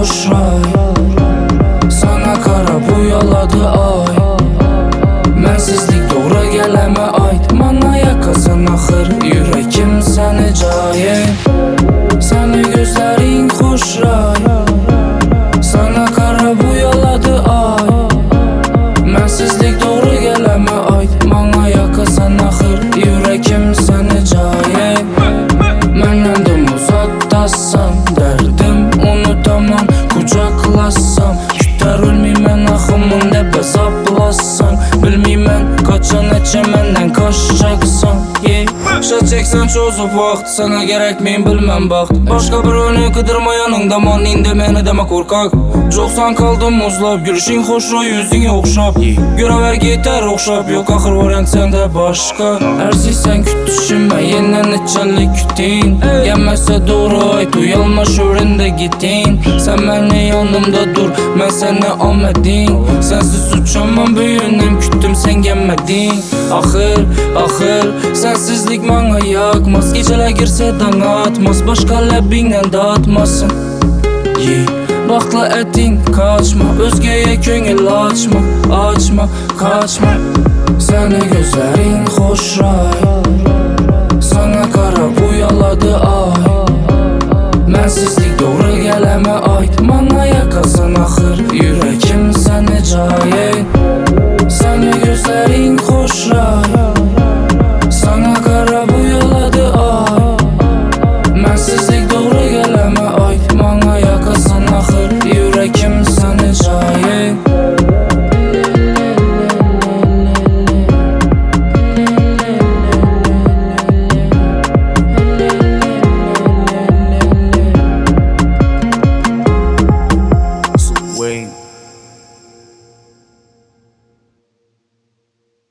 hoş ray. Sana qara buyaladı ay. Mənsizlik doğru gələmə aid. Mana yakasan axır yürekim səni cayı. Səni gözlərin xoş ray. Sana qara buyaladı ay. Mənsizlik doğru gələmə aid. Mana yakasan axır yürekim səni cayı. Məndən də uzaqdasan, dərdim unutamam, kucaqlasam. Kütər ölməyəm axımında bəzablasan. Bilməyəm qaça neçə məndən qaçacaqsan. Şat çəksən çözüb vaxt, sana gərəkməyim bilməm vaxt. Başqa bir önü qıdırma yanında, man indi məni demə qorqaq. Çoxsan qaldım muzlab, gülüşün xoşra, yüzün oxşab. Görəvər getər oxşab, yox axır variant səndə başqa. Ərsizsən küt düşünmə, yenən neçənli kütin. Gəlməsə doğru ay, duyalma şöründə gitin. Sən məni yanımda dur, mən sənə amədin. Sənsiz uçamam böyünəm, kütdüm sən gəlmədin. Axır, sənsizlik mənə yakmaz. Gecələ girsə dana atmaz, başqa ləbinlə dağıtmasın. Vaxtla ətin kaçma, özgəyə könül açma. Kaçma. Səni gözlərin xoş ray. Sana qara buyaladı ay. Mənsizlik doğru gələmə aid. Mana yakasan axır yürekim səni cay.